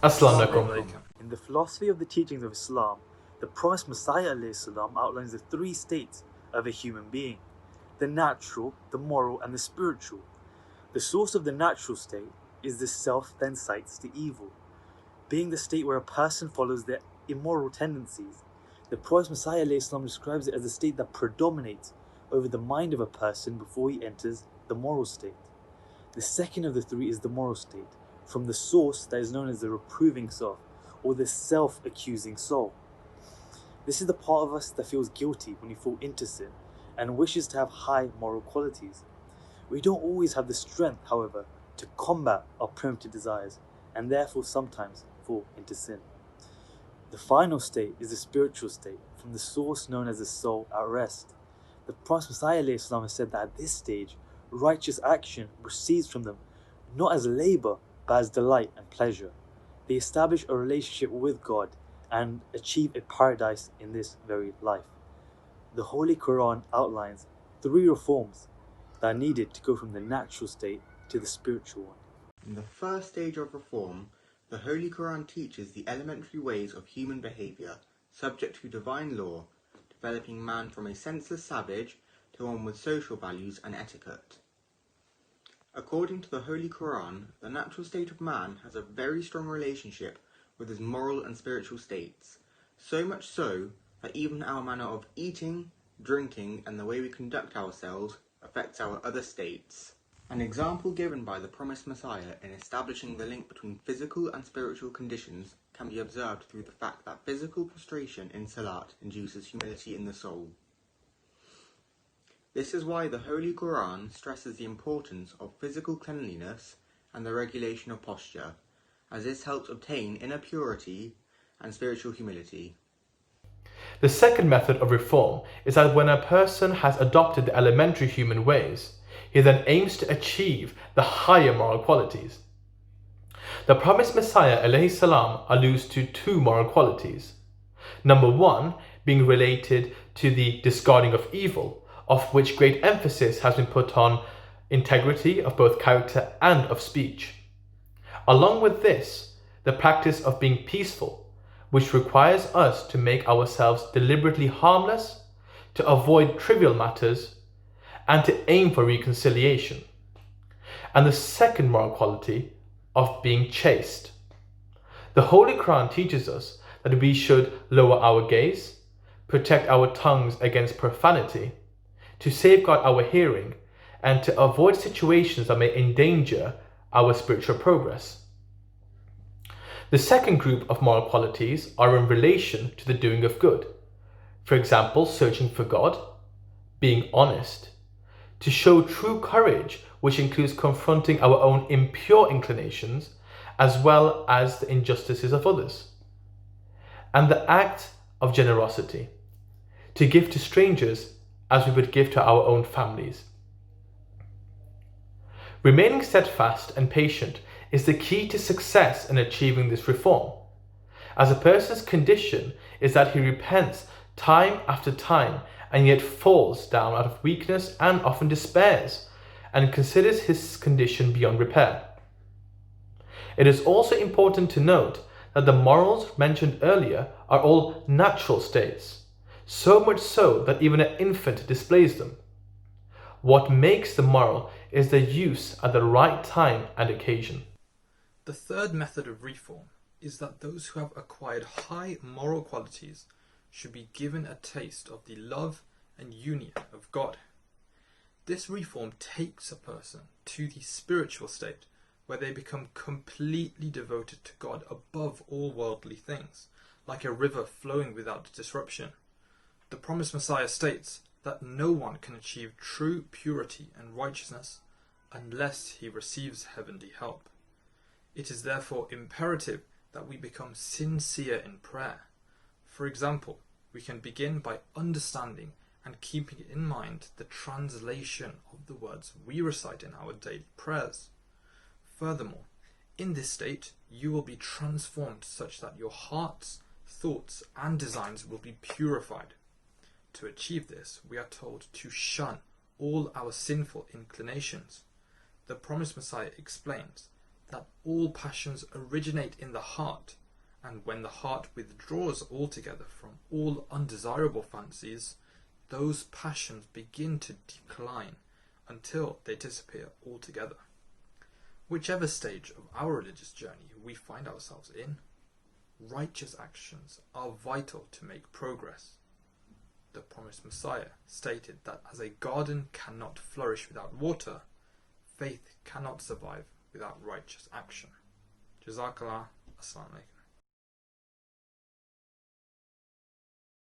Assalamu Assalamu alaikum. alaikum. In the philosophy of the teachings of Islam, the promised Messiah ﷺ outlines the three states of a human being: the natural, the moral, and the spiritual. The source of the natural state is the self that incites to evil, being the state where a person follows their immoral tendencies. The Prophet Messiah ﷺ describes it as a state that predominates over the mind of a person before he enters the moral state. The second of the three is the moral state, from the source that is known as the reproving self, or the self-accusing soul. This is the part of us that feels guilty when we fall into sin, and wishes to have high moral qualities. We don't always have the strength, however, to combat our primitive desires, and therefore sometimes fall into sin. The final state is the spiritual state, from the source known as the soul at rest. The Prophet Messiah ﷺ has said that at this stage, righteous action proceeds from them, not as labour, but as delight and pleasure. They establish a relationship with God and achieve a paradise in this very life. The Holy Quran outlines three reforms that are needed to go from the natural state to the spiritual one. In the first stage of reform, the Holy Quran teaches the elementary ways of human behaviour, subject to divine law, developing man from a senseless savage to one with social values and etiquette. According to the Holy Quran, the natural state of man has a very strong relationship with his moral and spiritual states, so much so that even our manner of eating, drinking, and the way we conduct ourselves affects our other states. An example given by the promised Messiah in establishing the link between physical and spiritual conditions can be observed through the fact that physical prostration in Salat induces humility in the soul. This is why the Holy Quran stresses the importance of physical cleanliness and the regulation of posture, as this helps obtain inner purity and spiritual humility. The second method of reform is that when a person has adopted the elementary human ways, he then aims to achieve the higher moral qualities. The promised Messiah ﷺ alludes to two moral qualities. Number one being related to the discarding of evil, of which great emphasis has been put on integrity of both character and of speech. Along with this, the practice of being peaceful, which requires us to make ourselves deliberately harmless, to avoid trivial matters, and to aim for reconciliation. And the second moral quality of being chaste. The Holy Quran teaches us that we should lower our gaze, protect our tongues against profanity, to safeguard our hearing, and to avoid situations that may endanger our spiritual progress. The second group of moral qualities are in relation to the doing of good. For example, searching for God, being honest, to show true courage, which includes confronting our own impure inclinations as well as the injustices of others, and the act of generosity, to give to strangers as we would give to our own families. Remaining steadfast and patient is the key to success in achieving this reform, as a person's condition is that he repents time after time and yet falls down out of weakness and often despairs and considers his condition beyond repair. It is also important to note that the morals mentioned earlier are all natural states, so much so that even an infant displays them. What makes the moral is the use at the right time and occasion. The third method of reform is that those who have acquired high moral qualities should be given a taste of the love and union of God. This reform takes a person to the spiritual state where they become completely devoted to God above all worldly things, like a river flowing without disruption. The promised Messiah states that no one can achieve true purity and righteousness unless he receives heavenly help. It is therefore imperative that we become sincere in prayer. For example, we can begin by understanding and keeping in mind the translation of the words we recite in our daily prayers. Furthermore, in this state, you will be transformed such that your hearts, thoughts, and designs will be purified. To achieve this, we are told to shun all our sinful inclinations. The promised Messiah explains that all passions originate in the heart, and when the heart withdraws altogether from all undesirable fancies, those passions begin to decline until they disappear altogether. Whichever stage of our religious journey we find ourselves in, righteous actions are vital to make progress. The promised Messiah stated that as a garden cannot flourish without water, faith cannot survive without righteous action. Jazakallah. Assalamu alaikum.